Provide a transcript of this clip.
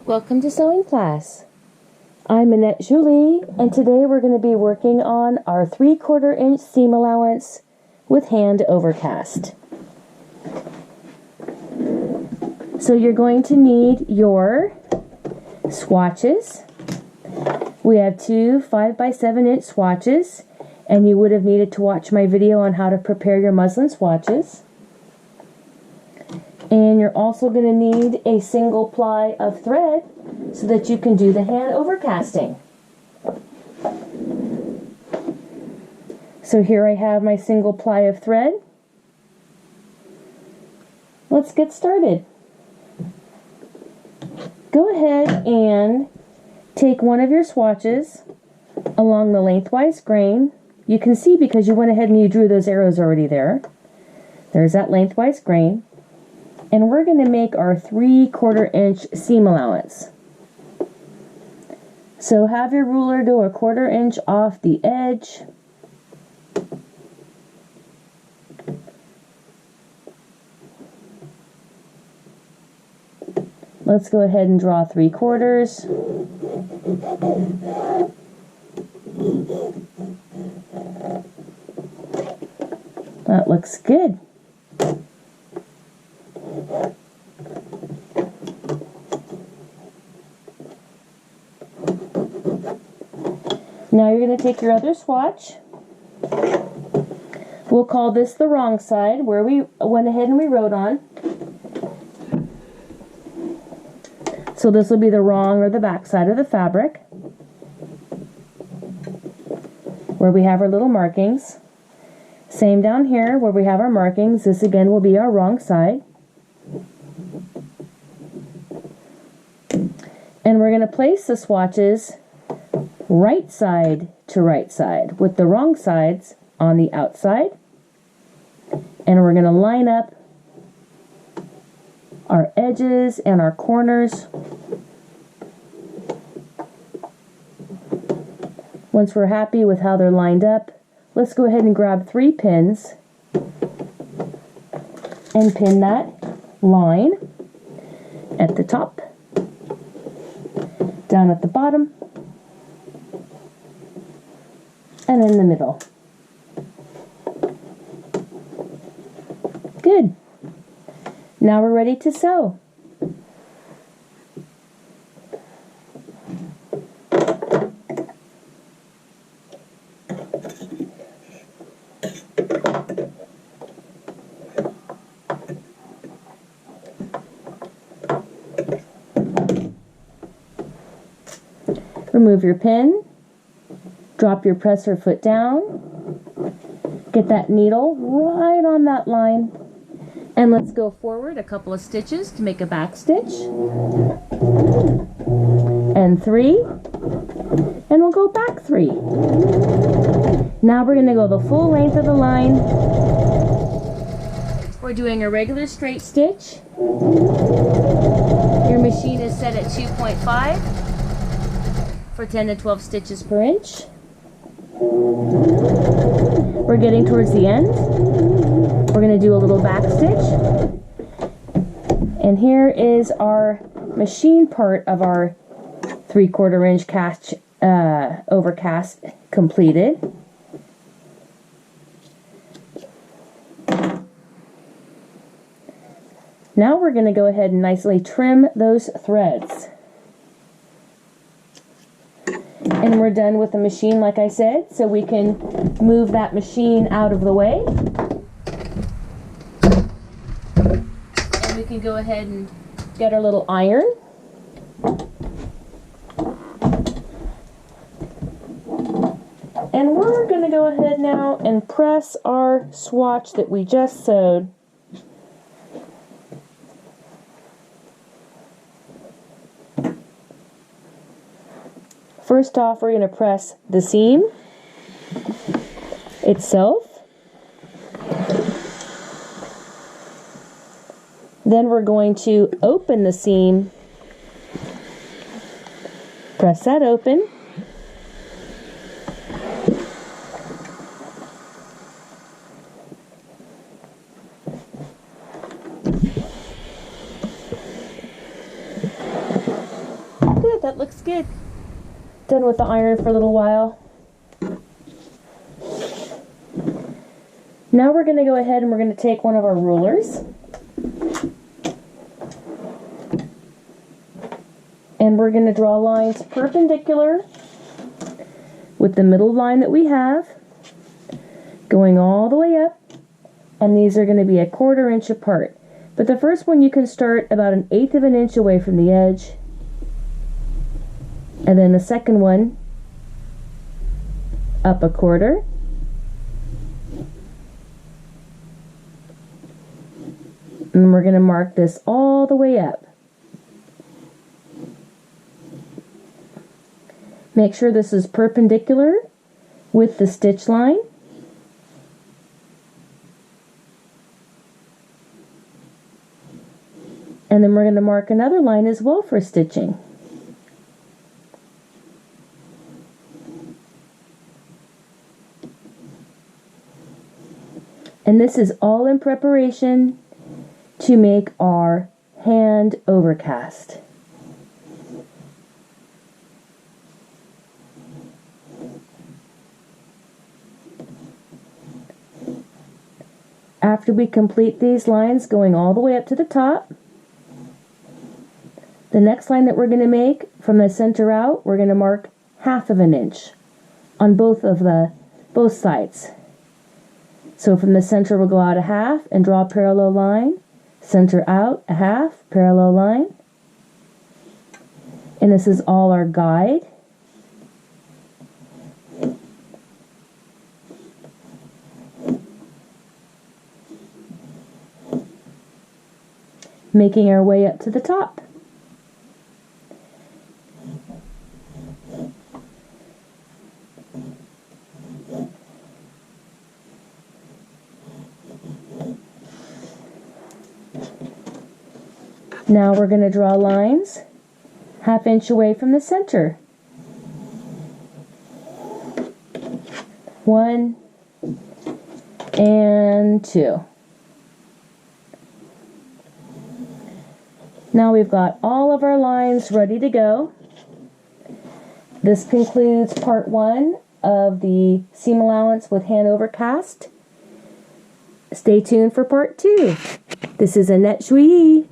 Welcome to sewing class. I'm Annette Julie, and today we're going to be working on our 3/4 inch seam allowance with hand overcast. So you're going to need your swatches. We have two 5x7 inch swatches, and you would have needed to watch my video on how to prepare your muslin swatches. And you're also going to need a single ply of thread so that you can do the hand overcasting. So here I have my single ply of thread. Let's get started. Go ahead and take one of your swatches along the lengthwise grain. You can see because you went ahead and you drew those arrows already there. There's that lengthwise grain. And we're going to make our 3/4 inch seam allowance. So have your ruler go 1/4 inch off the edge. Let's go ahead and draw 3/4. That looks good. Now you're going to take your other swatch. We'll call this the wrong side, where we went ahead and we wrote on. So this will be the wrong or the back side of the fabric, where we have our little markings. Same down here where we have our markings. This again will be our wrong side. And we're going to place the swatches right side to right side with the wrong sides on the outside. And we're going to line up our edges and our corners. Once we're happy with how they're lined up, let's go ahead and grab 3 pins and pin that line at the top, down at the bottom, and in the middle. Good. Now we're ready to sew. Remove your pin, drop your presser foot down, get that needle right on that line, and let's go forward a couple of stitches to make a back stitch, and 3, and we'll go back 3. Now we're going to go the full length of the line. We're doing a regular straight stitch. Your machine is set at 2.5 for 10 to 12 stitches per inch. We're getting towards the end. We're going to do a little back stitch. And here is our machine part of our 3/4 inch cast overcast completed. Now we're going to go ahead and nicely trim those threads. And we're done with the machine, like I said, so we can move that machine out of the way. And we can go ahead and get our little iron. And we're going to go ahead now and press our swatch that we just sewed. First off, we're going to press the seam itself. Then we're going to open the seam, press that open, that looks good. Done with the iron for a little while. Now we're going to go ahead and we're going to take one of our rulers. And we're going to draw lines perpendicular with the middle line that we have, going all the way up, and these are going to be 1/4 inch apart. But the first one you can start about 1/8 of an inch away from the edge, and then the second one up 1/4, and we're going to mark this all the way up. Make sure this is perpendicular with the stitch line. And then we're going to mark another line as well for stitching. And this is all in preparation to make our hand overcast. After we complete these lines going all the way up to the top, the next line that we're going to make from the center out, we're going to mark 1/2 of an inch on both sides. So from the center we'll go out 1/2 and draw a parallel line, center out 1/2, parallel line. And this is all our guide. Making our way up to the top. Now we're going to draw lines 1/2 inch away from the center. 1 and 2. Now we've got all of our lines ready to go. This concludes part 1 of the seam allowance with hand overcast. Stay tuned for part 2. This is Annette Jouy.